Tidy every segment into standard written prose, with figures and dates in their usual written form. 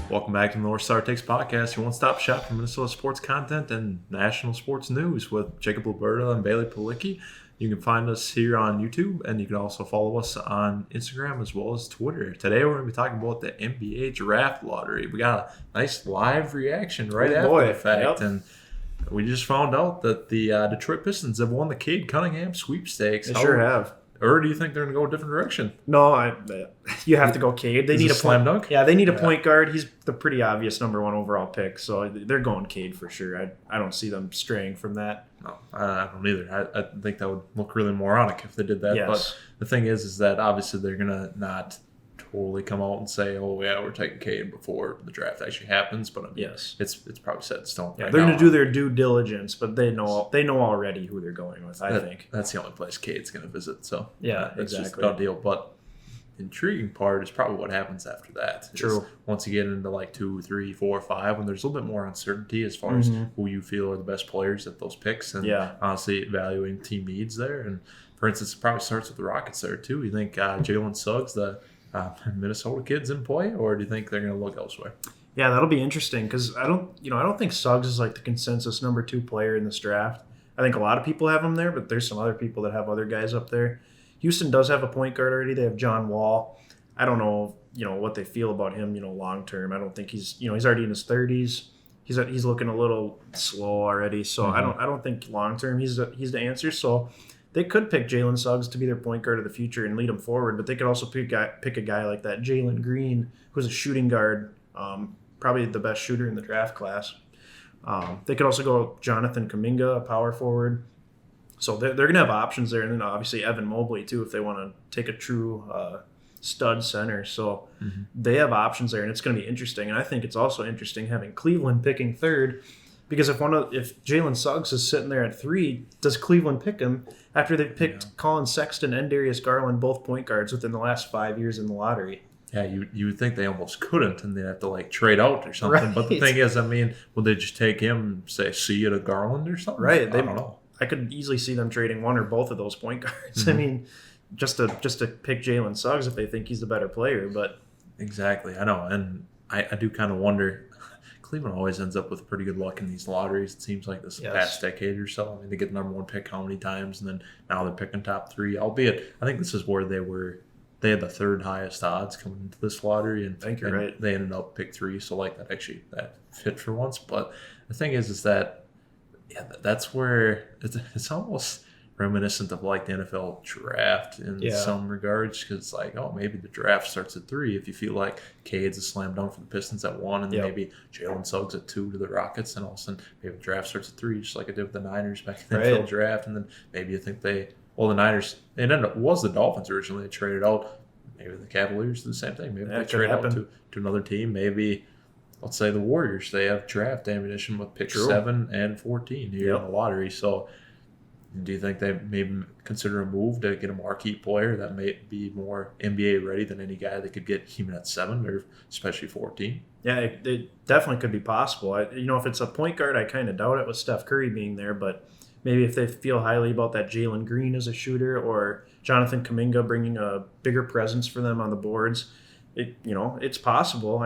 Welcome back to the North Star Takes podcast, your one-stop shop for Minnesota sports content and national sports news with Jacob Luberta and Bailey Palicki. You can find us here on YouTube, and you can also follow us on Instagram as well as Twitter. Today, we're going to be talking about the NBA Draft Lottery. We got a nice live reaction right after the fact, and we just found out that the Detroit Pistons have won the Cade Cunningham sweepstakes. They sure have. Or do you think they're going to go a different direction? No, you have to go Cade. They need a slam dunk. Yeah, they need a point guard. He's the pretty obvious number one overall pick, so they're going Cade for sure. I don't see them straying from that. No, I don't either. I think that would look really moronic if they did that. Yes. But the thing is that obviously they're going to not totally come out and say, oh, yeah, we're taking Cade before the draft actually happens. But I mean, yes, it's probably set in stone. Yeah, they're going to do their due diligence, but they know already who they're going with, I think. That's the only place Cade's going to visit. So yeah, that's exactly. just a done deal. But intriguing part is probably what happens after that. True. Once you get into like 2, 3, 4, 5, when there's a little bit more uncertainty as far as who you feel are the best players at those picks, and honestly evaluating team needs there. And for instance, it probably starts with the Rockets there too. You think Jalen Suggs, the Minnesota kid's in play, or do you think they're going to look elsewhere? Yeah, that'll be interesting because I don't think Suggs is like the consensus number 2 player in this draft. I think a lot of people have him there, but there's some other people that have other guys up there. Houston does have a point guard already. They have John Wall. I don't know, what they feel about him, long term. I don't think he's already in his 30s. He's looking a little slow already. So I don't think long term he's the answer. So they could pick Jalen Suggs to be their point guard of the future and lead them forward, but they could also pick a guy like that Jalen Green, who's a shooting guard, probably the best shooter in the draft class. They could also go Jonathan Kuminga, a power forward. So they're going to have options there. And then obviously Evan Mobley, too, if they want to take a true stud center. So they have options there, and it's going to be interesting. And I think it's also interesting having Cleveland picking third, because if Jalen Suggs is sitting there at 3, does Cleveland pick him after they've picked Colin Sexton and Darius Garland, both point guards, within the last 5 years in the lottery? Yeah, you would think they almost couldn't, and they'd have to trade out or something. Right. But the thing is, would they just take him and say, see you to Garland or something? Right. I don't know. I could easily see them trading one or both of those point guards. Just to pick Jalen Suggs if they think he's the better player. But exactly, I know, and I do kind of wonder. Cleveland always ends up with pretty good luck in these lotteries. It seems like this past decade or so. They get the number 1 pick how many times, and then now they're picking top 3. Albeit, I think this is where they had the 3rd highest odds coming into this lottery, and I think you're right. They ended up pick 3, so that fit for once. But the thing is that that's where it's almost reminiscent of the NFL draft in some regards, because maybe the draft starts at 3 if you feel like Cade's a slam dunk for the Pistons at 1, and then maybe Jalen Suggs at 2 to the Rockets, and all of a sudden maybe the draft starts at 3, just like it did with the Niners back in the NFL draft, and then maybe you think the Niners, it was the Dolphins originally. They traded out. Maybe the Cavaliers do the same thing. Maybe they trade out to another team. Maybe, let's say the Warriors, they have draft ammunition with pick 7 and 14 here in the lottery. So do you think they maybe consider a move to get a marquee player that may be more NBA ready than any guy they could get even at 7 or especially 14? Yeah, it definitely could be possible. If it's a point guard, I kind of doubt it with Steph Curry being there, but maybe if they feel highly about that Jalen Green as a shooter, or Jonathan Kuminga bringing a bigger presence for them on the boards, it's possible.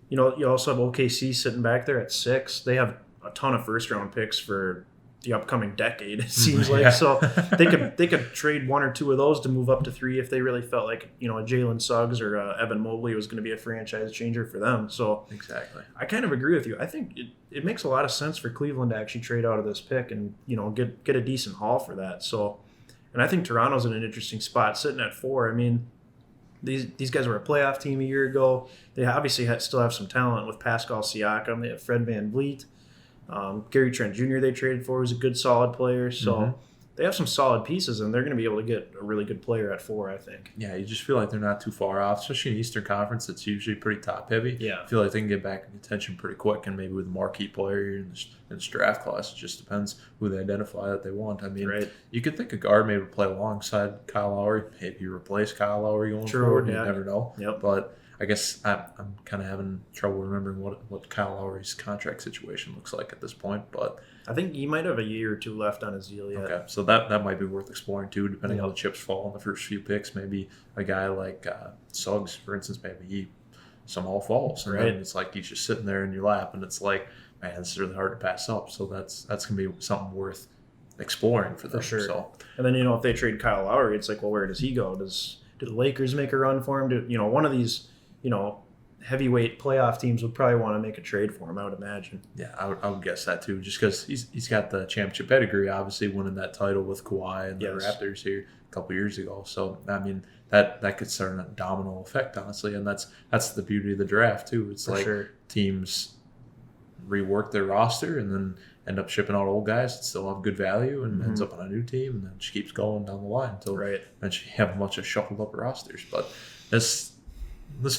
You also have OKC sitting back there at 6. They have a ton of first-round picks for the upcoming decade, it seems like. So they could trade 1 or 2 of those to move up to 3 if they really felt like a Jalen Suggs or Evan Mobley was going to be a franchise changer for them. So exactly, I kind of agree with you. I think it makes a lot of sense for Cleveland to actually trade out of this pick and get a decent haul for that. So, and I think Toronto's in an interesting spot sitting at 4. These guys were a playoff team a year ago. They obviously still have some talent with Pascal Siakam. They have Fred VanVleet. Gary Trent Jr. they traded for was a good, solid player. So they have some solid pieces, and they're going to be able to get a really good player at 4, I think. Yeah, you just feel like they're not too far off, especially in the Eastern Conference. It's usually pretty top-heavy. Yeah. I feel like they can get back in contention pretty quick, and maybe with a marquee player in this draft class, it just depends who they identify that they want. You could think a guard maybe would play alongside Kyle Lowry. Maybe you replace Kyle Lowry going forward. You never know. Yep. But I guess I'm kind of having trouble remembering what Kyle Lowry's contract situation looks like at this point, but I think he might have a year or 2 left on his deal yet. Okay, so that might be worth exploring too, depending on how the chips fall in the first few picks. Maybe a guy like Suggs, for instance, maybe he some all falls. And Right. then it's like he's just sitting there in your lap, and it's like, man, this is really hard to pass up. So that's going to be something worth exploring for them. For sure. So. And then, if they trade Kyle Lowry, it's like, well, where does he go? Do the Lakers make a run for him? One of these, heavyweight playoff teams would probably want to make a trade for him, I would imagine. Yeah, I would guess that too, just because he's got the championship pedigree, obviously winning that title with Kawhi and the Raptors here a couple years ago. So, I mean, that could start a domino effect, honestly, and that's the beauty of the draft too. It's teams rework their roster and then end up shipping out old guys that still have good value and ends up on a new team, and then just keeps going down the line until eventually you have a bunch of shuffled up rosters. But this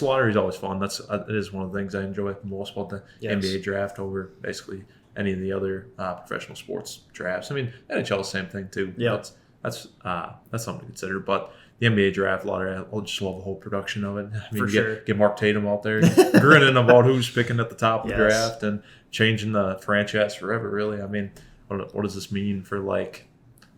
lottery is always fun. It is one of the things I enjoy the most about the NBA draft over basically any of the other professional sports drafts. I mean, NHL the same thing too. Yeah, that's something to consider. But the NBA draft lottery, I just love the whole production of it. I mean, get Mark Tatum out there grinning about who's picking at the top of the draft and changing the franchise forever. Really, I mean, what does this mean for like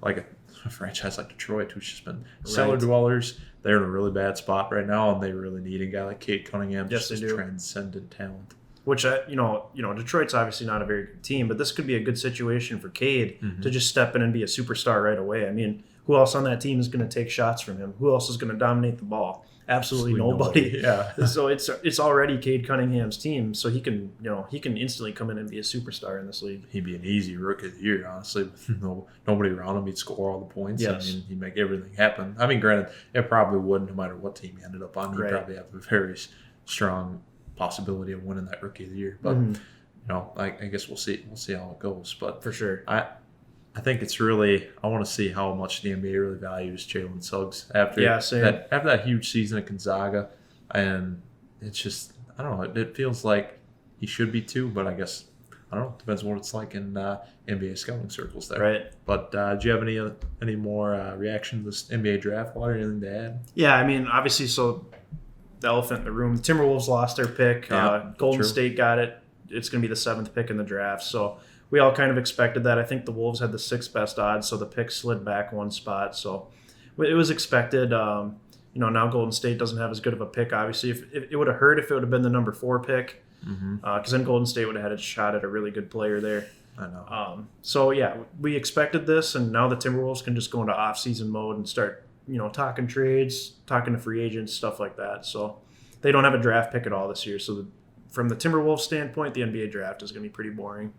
a franchise like Detroit, who's just been cellar dwellers? They're in a really bad spot right now, and they really need a guy like Cade Cunningham, just as transcendent talent. Which Detroit's obviously not a very good team, but this could be a good situation for Cade to just step in and be a superstar right away. I mean, who else on that team is going to take shots from him? Who else is going to dominate the ball? Absolutely nobody. Yeah. So it's already Cade Cunningham's team, so he can instantly come in and be a superstar in this league. He'd be an easy rookie of the year, honestly. With nobody around him, he'd score all the points. Yes. I mean, he'd make everything happen. I mean, granted, it probably would no matter what team he ended up on. He'd probably have a very strong possibility of winning that rookie of the year. But I guess we'll see how it goes. But for sure, I think it's really, I want to see how much the NBA really values Jalen Suggs after that huge season at Gonzaga. And it's just, I don't know, it feels like he should be too, but I guess, I don't know, it depends on what it's like in NBA scouting circles there. Right. But do you have any more reaction to this NBA draft or anything to add? Yeah, I mean, obviously, so the elephant in the room, the Timberwolves lost their pick. Golden State got it. It's going to be the 7th pick in the draft. So we all kind of expected that. I think the Wolves had the 6th best odds, so the pick slid back one spot. So it was expected. Now Golden State doesn't have as good of a pick, obviously. If it would have hurt if it would have been the number 4 pick, because then Golden State would have had a shot at a really good player there. I know. So, yeah, we expected this, and now the Timberwolves can just go into off-season mode and start, talking trades, talking to free agents, stuff like that. So they don't have a draft pick at all this year. So from the Timberwolves standpoint, the NBA draft is going to be pretty boring.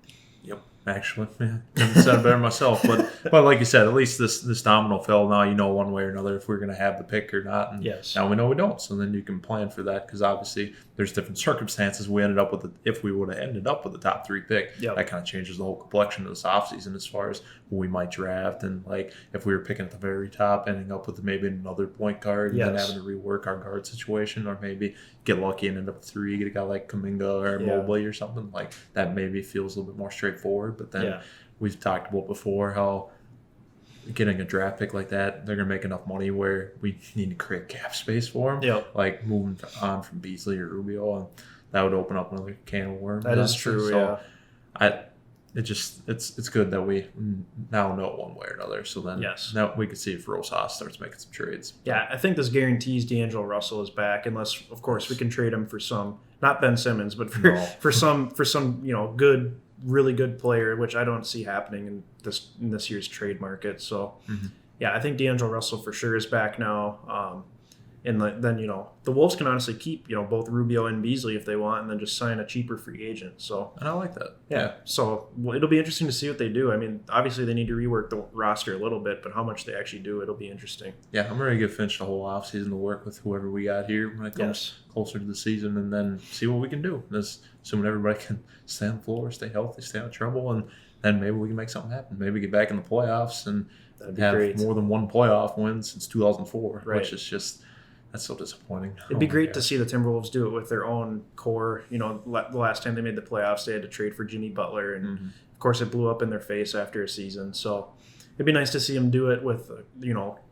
Yep, actually, couldn't have said it better myself. But like you said, at least this domino fell. Now you know one way or another if we're going to have the pick or not. And now we know we don't. So then you can plan for that, because obviously there's different circumstances. We ended up with if we would have ended up with the top 3 pick, that kind of changes the whole complexion of this offseason as far as who we might draft. And like if we were picking at the very top, ending up with maybe another point guard and then having to rework our guard situation, or maybe get lucky and end up with 3, get a guy like Kuminga or Mobley or something like that. Maybe feels a little bit more straightforward. But then we've talked about before how getting a draft pick like that, they're going to make enough money where we need to create cap space for them. Like moving on from Beasley or Rubio, and that would open up another can of worms. That is true. So it's good that we now know one way or another. So then now we can see if Rose Haas starts making some trades. Yeah, I think this guarantees D'Angelo Russell is back, unless of course we can trade him for some, not Ben Simmons, but for some good, really good player, which I don't see happening in this year's trade market. So I think D'Angelo Russell for sure is back now. And then, the Wolves can honestly keep, both Rubio and Beasley if they want, and then just sign a cheaper free agent. So, and I like that. Yeah. So it'll be interesting to see what they do. I mean, obviously they need to rework the roster a little bit, but how much they actually do, it'll be interesting. Yeah, I'm ready to get finished the whole offseason to work with whoever we got here when it comes closer to the season, and then see what we can do. Assuming everybody can stay on the floor, stay healthy, stay out of trouble, and then maybe we can make something happen. Maybe get back in the playoffs and have more than one playoff win since 2004, which is just... That's so disappointing. It'd be great to see the Timberwolves do it with their own core. The last time they made the playoffs, they had to trade for Jimmy Butler, and of course it blew up in their face after a season. So it'd be nice to see them do it with,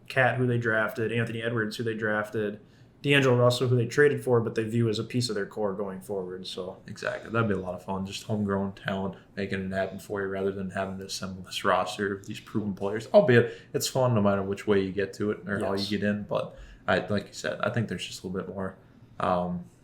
Cat, who they drafted, Anthony Edwards, who they drafted, D'Angelo Russell, who they traded for, but they view as a piece of their core going forward. So exactly, that'd be a lot of fun. Just homegrown talent making it happen for you, rather than having to assemble this roster of these proven players. Albeit it's fun no matter which way you get to it or how you get in, but. Like you said, I think there's just a little bit more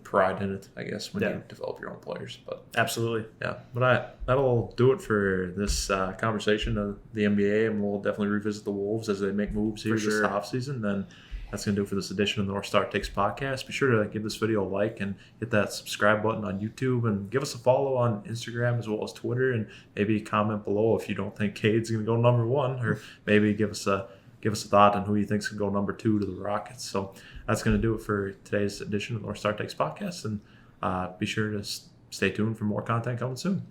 pride in it, I guess, when you develop your own players. But absolutely, yeah. But that'll do it for this conversation of the NBA, and we'll definitely revisit the Wolves as they make moves here this offseason. Then that's going to do it for this edition of the North Star Takes podcast. Be sure to give this video a like and hit that subscribe button on YouTube, and give us a follow on Instagram as well as Twitter, and maybe comment below if you don't think Cade's going to go number 1, or maybe give us a thought on who you think's going to go number 2 to the Rockets. So that's going to do it for today's edition of the North Star Takes podcast, and be sure to stay tuned for more content coming soon.